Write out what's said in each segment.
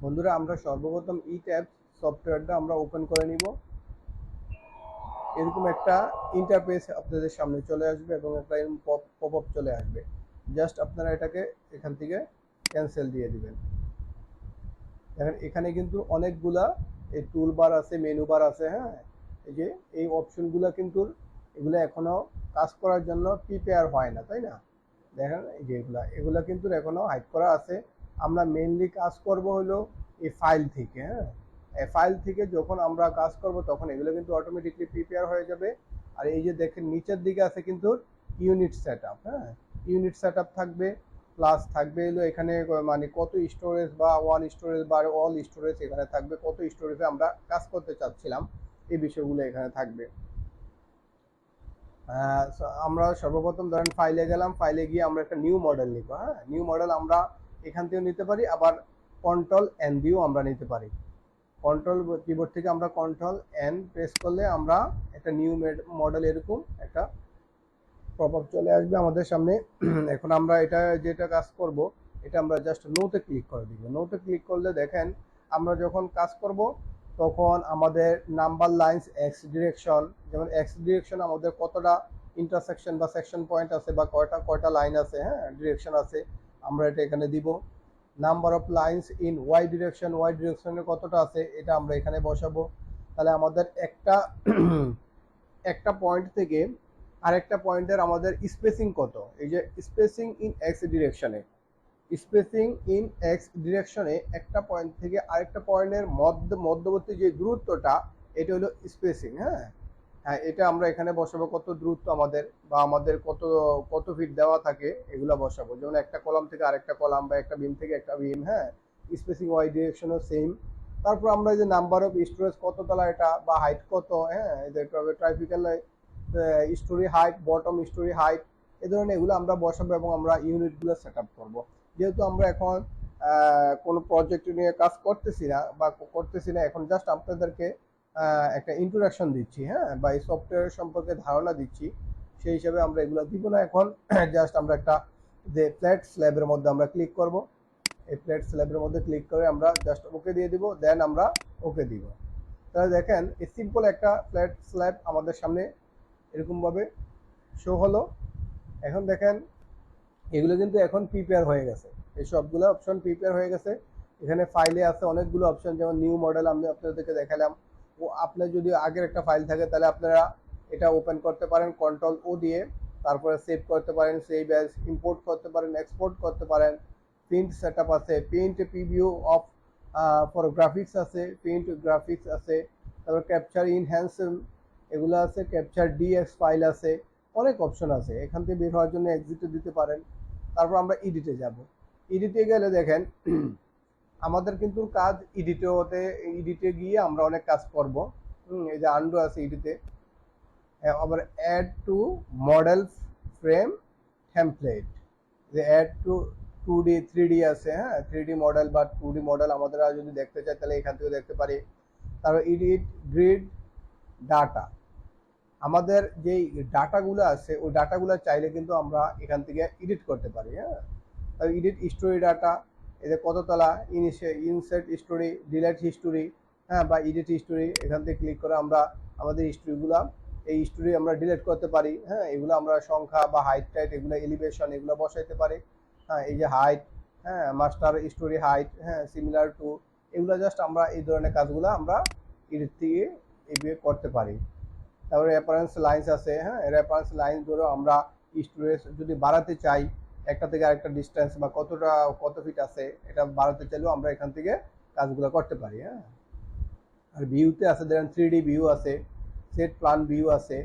বন্ধুরা, আমরা সর্বপ্রথম ই ট্যাব সফটওয়্যারটা আমরা ওপেন করে নিব। এরকম একটা ইন্টারফেস আপনাদের সামনে চলে আসবে এবং একটা এরকম পপ আপ চলে আসবে। জাস্ট আপনারা এটাকে এখান থেকে ক্যান্সেল দিয়ে দিবেন। দেখেন এখানে কিন্তু অনেকগুলা এই টুল বার আছে, মেনু বার আছে। হ্যাঁ, এই যে এই অপশনগুলো কিন্তু এগুলো এখনো কাজ করার জন্য প্রিপেয়ার হয় না, তাই না? দেখেন এই যে এগুলা কিন্তু এখনো হাইড করা আছে। আমরা মেইনলি কাজ করব হলো এই ফাইল থেকে। হ্যাঁ, এই ফাইল থেকে যখন আমরা কাজ করব তখন এগুলো কিন্তু অটোমেটিকলি প্রিপেয়ার হয়ে যাবে। আর এই যে দেখেন নিচের দিকে আছে কিন্তু ইউনিট সেটআপ। হ্যাঁ, ইউনিট সেটআপ থাকবে, প্লাস থাকবে হলো এখানে মানে কত স্টোরেজ বা ওয়ান স্টোরেজ বা অল স্টোরেজ এখানে থাকবে, কত স্টোরেজে আমরা কাজ করতে চাচ্ছিলাম এই বিষয়গুলো এখানে থাকবে। আমরা সর্বপ্রথম ধরেন ফাইলে গেলাম, ফাইলে গিয়ে আমরা একটা নিউ মডেল নিব। হ্যাঁ, নিউ মডেল আমরা এখান থেকেও নিতে পারি, আবার কন্ট্রোল এন দিয়েও আমরা নিতে পারি। কন্ট্রোল কিবোর্ড থেকে আমরা কন্ট্রোল এন প্রেস করলে আমরা একটা নিউ মডেল এরকম একটা পপআপ চলে আসবে আমাদের সামনে। এখন আমরা এটা যেটা কাজ করব, এটা আমরা জাস্ট নোতে ক্লিক করে দিব। নোতে ক্লিক করলে দেখেন আমরা যখন কাজ করব তখন আমাদের নাম্বার লাইন্স এক্স ডিরেকশন, যেমন এক্স ডিরেকশন আমাদের কতটা ইন্টারসেকশন বা সেকশন পয়েন্ট আছে বা কয়টা কয়টা লাইন আছে, হ্যাঁ ডিরেকশন আছে, আমরা এটা এখানে দিব। Number of lines in Y direction, Y ডিরেকশনে কতটা আছে এটা আমরা এখানে বসাবো। তাহলে আমাদের একটা একটা পয়েন্ট থেকে আরেকটা পয়েন্টের আমাদের স্পেসিং কত, এই যে স্পেসিং ইন এক্স ডিরেকশনে, স্পেসিং ইন এক্স ডিরেকশনে একটা পয়েন্ট থেকে আরেকটা পয়েন্টের মধ্যবর্তী যে দূরত্বটা, এটা হলো স্পেসিং। হ্যাঁ, হ্যাঁ এটা আমরা এখানে বসাবো কত দূরত্ব আমাদের বা আমাদের কত কত ফিট দেওয়া থাকে এগুলো বসাবো। যেমন একটা কলাম থেকে আরেকটা কলাম বা একটা বিম থেকে একটা বিম। হ্যাঁ, স্পেসিং ওয়াই ডিরেকশনও সেম। তারপর আমরা যে নাম্বার অফ স্টোরেজ কত তলা এটা বা হাইট কত, হ্যাঁ typical story height, bottom story height, এই ধরনের এগুলো আমরা বসাবো এবং আমরা ইউনিটগুলো সেট আপ করবো। যেহেতু আমরা এখন কোনো প্রজেক্ট নিয়ে কাজ করতেছি না এখন জাস্ট আপনাদেরকে একটা ইন্ট্রোডাকশন দিচ্ছি, হ্যাঁ, বা এই সফটওয়্যার সম্পর্কে ধারণা দিচ্ছি, সেই হিসাবে আমরা এগুলো দিব না এখন। জাস্ট আমরা একটা যে ফ্ল্যাট স্ল্যাবের মধ্যে আমরা ক্লিক করব। এই ফ্ল্যাট স্ল্যাবের মধ্যে ক্লিক করে আমরা জাস্ট ওকে দিয়ে দিব, দেন আমরা ওকে দিব। তাহলে দেখেন এই সিম্পল একটা ফ্ল্যাট স্ল্যাব আমাদের সামনে এরকমভাবে শো হলো। এখন দেখেন এগুলো কিন্তু এখন প্রিপেয়ার হয়ে গেছে, এই সবগুলো অপশন প্রিপেয়ার হয়ে গেছে। এখানে ফাইলে আছে অনেকগুলো অপশন, যেমন নিউ মডেল আমি আপনাদেরকে দেখালাম। ও আপনার যদি আগের একটা ফাইল থাকে তাহলে আপনারা এটা ওপেন করতে পারেন কন্ট্রোল ও দিয়ে, তারপরে সেভ করতে পারেন, সেভ অ্যাজ, ইম্পোর্ট করতে পারেন, এক্সপোর্ট করতে পারেন। প্রিন্ট সেটআপ আছে, print preview of for graphics আছে, প্রিন্ট গ্রাফিক্স আছে, তারপর ক্যাপচার ইনহ্যান্স এগুলো আছে, ক্যাপচার ডিএক্স ফাইল আছে, অনেক অপশন আছে। এখান থেকে বের হওয়ার জন্য এক্সিটে দিতে পারেন। তারপর আমরা এডিটে যাব। এডিটে গেলে দেখেন আমাদের কিন্তু কাজ এডিটে গিয়ে আমরা অনেক কাজ করব। এই যে আন্ডু আছে এডিটে, আবার add to model frame template, যে অ্যাড টু 2D 3D আছে। হ্যাঁ, 3D মডেল বা 2D মডেল আমাদের যদি দেখতে চাই তাহলে এখান থেকে দেখতে পারি। তারপর এডিট গ্রিড ডাটা, আমাদের যেই ডাটাগুলো আছে ওই ডাটাগুলো চাইলে কিন্তু আমরা এখান থেকে এডিট করতে পারি। হ্যাঁ, এডিট স্টোরি ডাটা, এদের কততলা, ইনসার্ট স্টোরি, ডিলেট হিস্টোরি, হ্যাঁ বা এডিট হিস্টোরি, এখান থেকে ক্লিক করে আমরা আমাদের হিস্টোরিগুলো এই হিস্টোরি আমরা ডিলেট করতে পারি। হ্যাঁ, এগুলো আমরা সংখ্যা বা হাইট টাইট এগুলো এলিভেশন এগুলো বসাইতে পারি। হ্যাঁ, এই যে হাইট, হ্যাঁ মাস্টার স্টোরি হাইট, হ্যাঁ সিমিলার টু, এগুলো জাস্ট আমরা এই ধরনের কাজগুলো আমরা এডিট থেকে এইভাবে করতে পারি। তারপরে রেফারেন্স লাইন্স আছে। হ্যাঁ, রেফারেন্স লাইন ধরেও আমরা স্টোরেজ যদি বাড়াতে চাই, একটা থেকে আরেকটা ডিস্টেন্স বা কত ফিট আছে এটা বাড়াতে চাইলেও আমরা এখান থেকে কাজগুলো করতে পারি। হ্যাঁ, আর ভিউতে আছে ধরেন 3D ভিউ আছে, সেট প্ল্যান ভিউ আছে,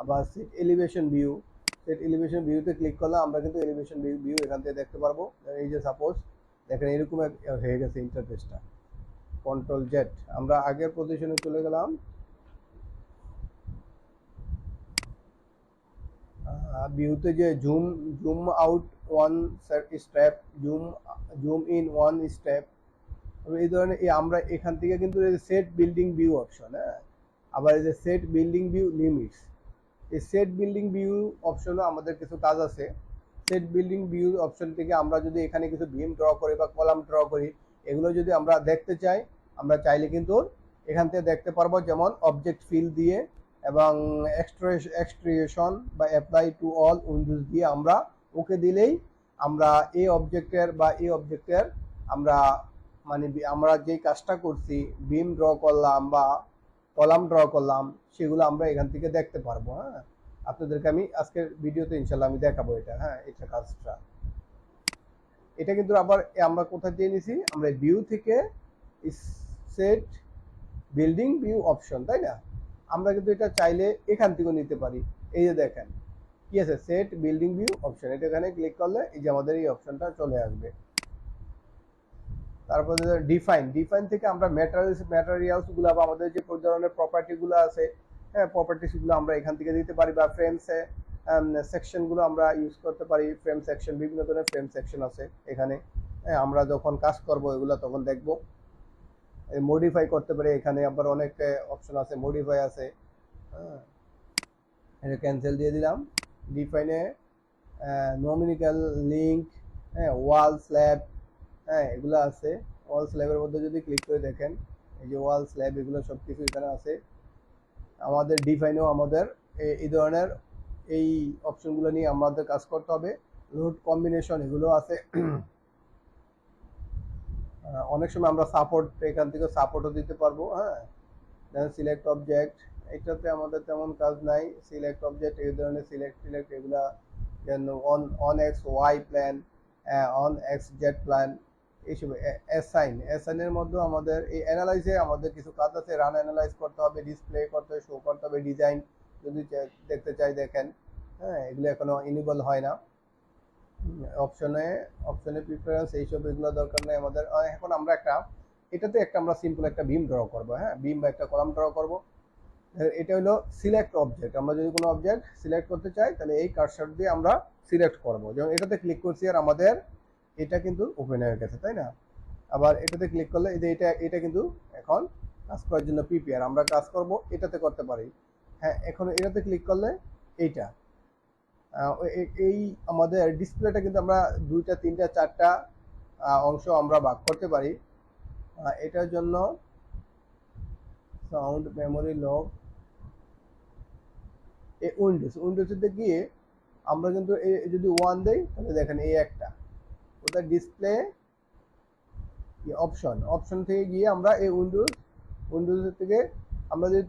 আবার set elevation view. Set elevation ভিউতে ক্লিক করলে আমরা কিন্তু এলিভেশন ভিউ এখান থেকে দেখতে পারবো। এই যে সাপোজ দেখেন এরকম হয়ে গেছে ইন্টারফেসটা। কন্ট্রোল জেড, আমরা আগের পজিশনে চলে গেলাম। ভিউতে যে zoom out one step, zoom in one step, এই ধরনের আমরা এখান থেকে কিন্তু সেট বিল্ডিং ভিউ অপশন। হ্যাঁ, আবার এই যে সেট বিল্ডিং ভিউ লিমিটস, এই সেট বিল্ডিং ভিউ অপশনও আমাদের কিছু কাজ আছে। সেট বিল্ডিং ভিউ অপশন থেকে আমরা যদি এখানে কিছু বিম ড্র করি বা কলাম ড্র করি, এগুলো যদি আমরা দেখতে চাই, আমরা চাইলে কিন্তু এখান থেকে দেখতে পারবো, যেমন অবজেক্ট ফিল দিয়ে এবং এক্সট্রিউশন বা অ্যাপ্লাই টু অল উইন্ডোজ দিয়ে আমরা ওকে দিলেই আমরা এই অবজেক্টের আমরা মানে আমরা যেই কাজটা করছি, বিম ড্র করলাম বা কলাম ড্র করলাম, সেগুলো আমরা এখান থেকে দেখতে পারবো। হ্যাঁ, আপনাদেরকে আমি আজকের ভিডিওতে ইনশাল্লাহ আমি দেখাবো এটা। হ্যাঁ, এটা কাজটা, এটা কিন্তু আবার আমরা কোথায় দিয়ে নিছি, আমরা ভিউ থেকে সেট বিল্ডিং ভিউ অপশন, তাই না? আমরা কিন্তু এটা চাইলে এখান থেকেও নিতে পারি। এই যে দেখেন কি আছে, সেট বিল্ডিং ভিউ অপশন, এটা এখানে ক্লিক করলে এই যে আমাদের এই অপশনটা চলে আসবে। তারপরে ডিফাইন থেকে আমরা ম্যাটেরিয়ালস গুলো বা আমাদের যে ধরনের প্রপার্টি গুলো আছে, হ্যাঁ, প্রপার্টিস গুলো আমরা এখান থেকে দিতে পারি, বা ফ্রেমসে সেকশন গুলো আমরা ইউজ করতে পারি। ফ্রেম সেকশন, বিভিন্ন ধরনের ফ্রেম সেকশন আছে এখানে। হ্যাঁ, আমরা যখন কাজ করব এগুলো তখন দেখব। মডিফাই করতে পারি, এখানে আবার অনেক অপশন আছে, মডিফাই আছে। হ্যাঁ, এটা ক্যান্সেল দিয়ে দিলাম। ডিফাইনে নমিনিক্যাল লিঙ্ক, হ্যাঁ, ওয়াল স্ল্যাব, হ্যাঁ, এগুলো আছে। ওয়াল স্ল্যাবের মধ্যে যদি ক্লিক করে দেখেন, এই যে ওয়াল স্ল্যাব, এগুলো সব কিছু এখানে আছে। আমাদের ডিফাইনেও আমাদের এই ধরনের এই অপশনগুলো নিয়ে আমাদের কাজ করতে হবে। লোড কম্বিনেশন এগুলো আছে। অনেক সময় আমরা সাপোর্ট, এখান থেকে সাপোর্টও দিতে পারবো। হ্যাঁ, দেন সিলেক্ট অবজেক্ট, এটাতে আমাদের তেমন কাজ নাই। সিলেক্ট অবজেক্ট, এই ধরনের সিলেক্ট এগুলা, then on X Y plan, on X Z plan, এইসব। অ্যাসাইনের মধ্যে আমাদের এই অ্যানালাইজে আমাদের কিছু কাজ আছে। রান অ্যানালাইজ করতে হবে, ডিসপ্লে করতে হবে, শো করতে হবে, ডিজাইন যদি দেখতে চাই দেখেন। হ্যাঁ, এগুলো এখনো ইনেবল হয় না। অপশনে প্রিফারেন্স, এইসব এগুলো দরকার নেই আমাদের। এখন আমরা এটাতে আমরা সিম্পল একটা বিম ড্র করবো। হ্যাঁ, বিম বা একটা কলাম ড্র করবো। এটা হলো সিলেক্ট অবজেক্ট। আমরা যদি কোনো অবজেক্ট সিলেক্ট করতে চাই, তাহলে এই কার্সর দিয়ে আমরা সিলেক্ট করবো। যেমন এটাতে ক্লিক করছি আর আমাদের এটা কিন্তু ওপেন হয়ে গেছে, তাই না? আবার এটাতে ক্লিক করলে এই যে এটা কিন্তু এখন কাজ করার জন্য প্রিপেয়ার। আমরা কাজ করব এটাতে করতে পারি। হ্যাঁ, এখন এটাতে ক্লিক করলে এইটা এই আমাদের ডিসপ্লেটা কিন্তু আমরা 2টা 3টা 4টা অংশ আমরা ভাগ করতে পারি। এটার জন্য সাউন্ড মেমোরি লক, এই উইন্ডোজে গিয়ে আমরা কিন্তু যদি 1 দেই, তাহলে দেখেন এই একটা ওটা ডিসপ্লে অপশন থেকে গিয়ে আমরা এই উইন্ডোজ থেকে আমরা যদি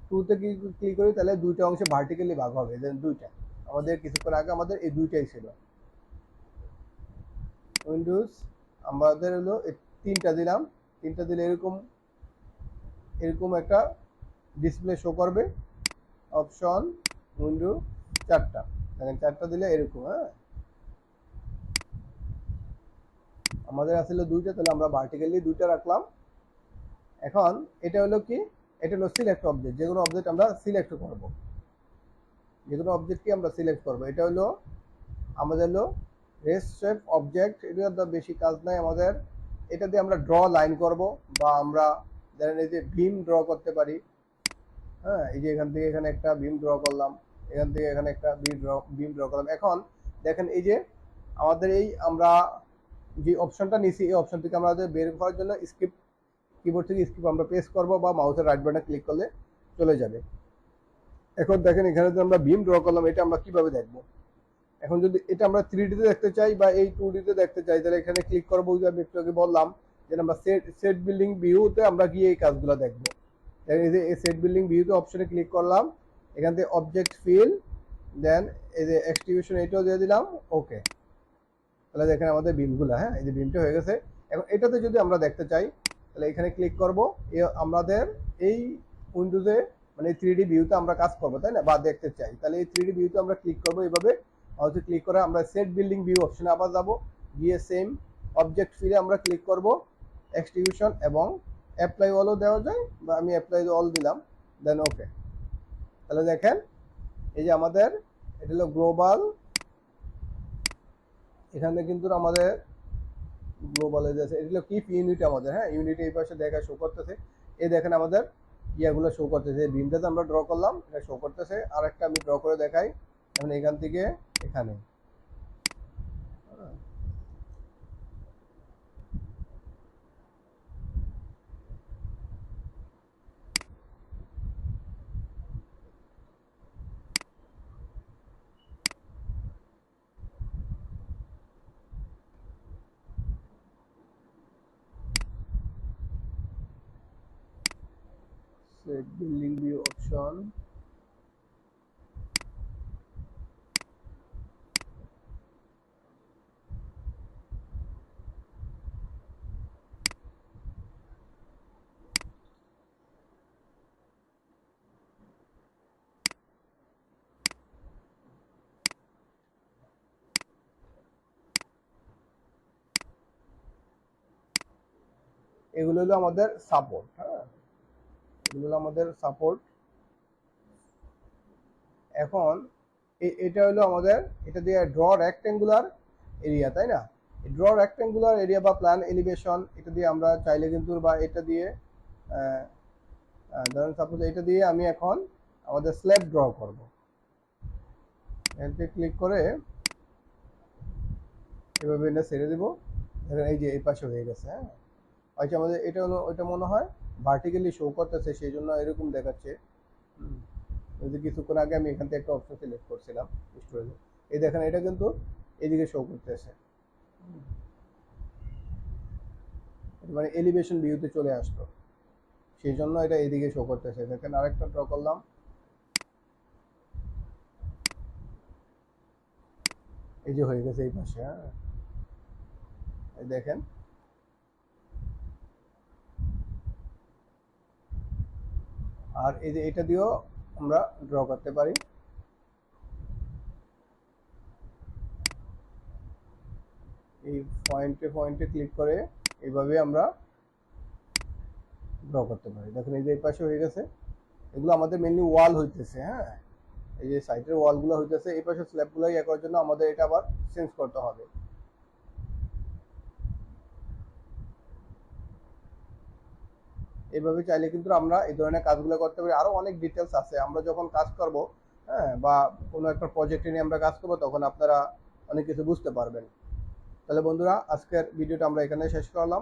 টুতে ক্লিক করি, তাহলে 2টা অংশে ভার্টিক্যালি ভাগ হবে। দেন 2টা, আমাদের কিছুক্ষণ আগে আমাদের এই 2টাই ছিল। উইন্ডোজ আমাদের হলো 3টা দিলাম, 3টা দিলে এরকম একটা ডিসপ্লে শো করবে। অপশন উইন্ডো 4টা, দেখেন 4টা দিলে এরকম। হ্যাঁ, আমাদের আসলে 2টা, তাহলে আমরা ভার্টিক্যালি 2টা রাখলাম। এখন এটা হলো কি, এটা হলো সিলেক্ট অবজেক্ট। যেগুলো অবজেক্ট আমরা সিলেক্ট করব, যেগুলো অবজেক্টকে আমরা সিলেক্ট করব, এটা হলো আমাদের হলো রেস্ট শেপ অবজেক্ট। এটা বেশি কাজ নাই আমাদের। এটা দিয়ে আমরা ড্র লাইন করব, বা আমরা ধরেন এই যে বিম ড্র করতে পারি। হ্যাঁ, এই যে এখান থেকে এখানে একটা বিম ড্র করলাম, এখান থেকে এখানে একটা বিম ড্র করলাম। এখন দেখেন এই যে আমাদের এই আমরা যে অপশনটা নিছি, এই অপশন থেকে আমাদের বের করার জন্য কিবোর্ড থেকে স্কিপ আমরা প্রেস করব, বা মাউসের রাইট বাটনে ক্লিক করলে চলে যাবে। এখন দেখেন এখানে যে আমরা বিম ড্র করলাম, এটা আমরা কিভাবে দেখব? এখন যদি এটা আমরা 3D তে দেখতে চাই বা এই 2D তে দেখতে চাই, তাহলে এখানে ক্লিক করবো। আমি একটু আগে বললাম যে আমরা সেট বিল্ডিং ভিউতে আমরা গিয়ে এই কাজগুলো দেখবো। এই যে এই সেট বিল্ডিং ভিউতে অপশনে ক্লিক করলাম, এখান থেকে অবজেক্ট ফিল, দেন এই যে এক্সট্রিবিউশন এটাও দিয়ে দিলাম। ওকে, তাহলে দেখেন আমাদের বিমগুলো, হ্যাঁ, এই যে বিমটা হয়ে গেছে। এখন এটাতে যদি আমরা দেখতে চাই, তাহলে এখানে ক্লিক করব। আমাদের এই উইন্ডোজে মানে 3D ভিউতে আমরা কাজ করবো, তাই না, বা দেখতে চাই, তাহলে এই 3D ভিউতে আমরা ক্লিক করবো। এইভাবে মাউসে ক্লিক করে আমরা সেট বিল্ডিং ভিউ অপশনে আবার যাব, গিয়ে সেম অবজেক্ট ফিলে আমরা ক্লিক করব, এক্সট্রিবিউশন এবং অ্যাপ্লাই অলও দেওয়া যায়, বা আমি অ্যাপ্লাই অল দিলাম, দেন ওকে। তাহলে দেখেন এই যে আমাদের এটা হলো গ্লোবাল। এখানে কিন্তু আমাদের গ্লোবাল এটা হলো কিপ ইউনিট আমাদের। হ্যাঁ, ইউনিট এই পাশে দেখা শো করতেছে। এই দেখেন আমাদের ইয়াগুলো শো করতেছে। বিমটাতে আমরা ড্র করলাম, এটা শো করতেছে। আর একটা আমি ড্র করে দেখাই। এখন এখান থেকে এখানে বিল্ডিং ভিউ অপশন, এগুলো হলো আমাদের সাপোর্ট। হ্যাঁ, এগুলো হলো আমাদের সাপোর্ট। এখন এটা হলো আমাদের, এটা দিয়ে ড্র রেক্টেঙ্গুলার এরিয়া, তাই না? ড্র রেক্টেঙ্গুলার এরিয়া বা প্ল্যান এলিভেশন, এটা দিয়ে আমরা চাইলে কিন্তু, বা এটা দিয়ে ধরেন সাপোজ এটা দিয়ে আমি এখন আমাদের স্ল্যাব ড্র করব। এতে ক্লিক করে এভাবে এটা ছেড়ে দেবো। দেখেন এই যে এই পাশে হয়ে গেছে। হ্যাঁ, আচ্ছা, আমাদের এটা হলো, ওইটা মনে হয় ভার্টিক্যালি শো করতেছে, সেই জন্য এরকম দেখাচ্ছে। কিছুক্ষণ আগে আমি এখান থেকে একটা অপশন সিলেক্ট করছিলাম স্টোরেজে, এই দেখেন এটা কিন্তু এদিকে শো করতেছে, মানে এলিভেশন ভিউতে চলে আসতো, সেই জন্য এটা এদিকে শো করতেছে। দেখেন আরেকটা ড্র করলাম, এই যে হয়ে গেছে এই পাশে। হ্যাঁ, এই দেখেন আর এই যে এটা দিয়েও আমরা ড্র করতে পারি। এই পয়েন্টে পয়েন্টে ক্লিক করে এইভাবে আমরা ড্র করতে পারি। দেখেন এই যে এই পাশে হয়ে গেছে। এগুলো আমাদের মেনলি ওয়াল হইতেছে। হ্যাঁ, এই যে সাইডের ওয়ালগুলো হইতেছে, এই পাশে স্ল্যাবগুলো ইয়ে করার জন্য আমাদের এটা আবার চেঞ্জ করতে হবে। এইভাবে চাইলে কিন্তু আমরা এই ধরনের কাজগুলো করতে পারি। আরো অনেক ডিটেলস আছে, আমরা যখন কাজ করব, হ্যাঁ, বা কোনো একটা প্রজেক্টে নিয়ে আমরা কাজ করবো, তখন আপনারা অনেক কিছু বুঝতে পারবেন। তাহলে বন্ধুরা, আজকের ভিডিওটা আমরা এখানে শেষ করলাম।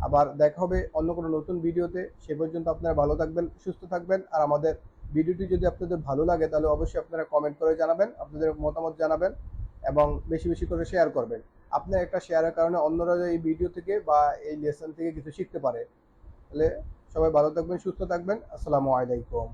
আবার দেখা হবে অন্য কোনো নতুন ভিডিওতে। সে পর্যন্ত আপনারা ভালো থাকবেন, সুস্থ থাকবেন। আর আমাদের ভিডিওটি যদি আপনাদের ভালো লাগে, তাহলে অবশ্যই আপনারা কমেন্ট করে জানাবেন, আপনাদের মতামত জানাবেন এবং বেশি বেশি করে শেয়ার করবেন। আপনার একটা শেয়ারের কারণে অন্যরা এই ভিডিও থেকে বা এই লেসন থেকে কিছু শিখতে পারে। তাহলে সবাই ভালো থাকবেন, সুস্থ থাকবেন। আসসালামু আলাইকুম।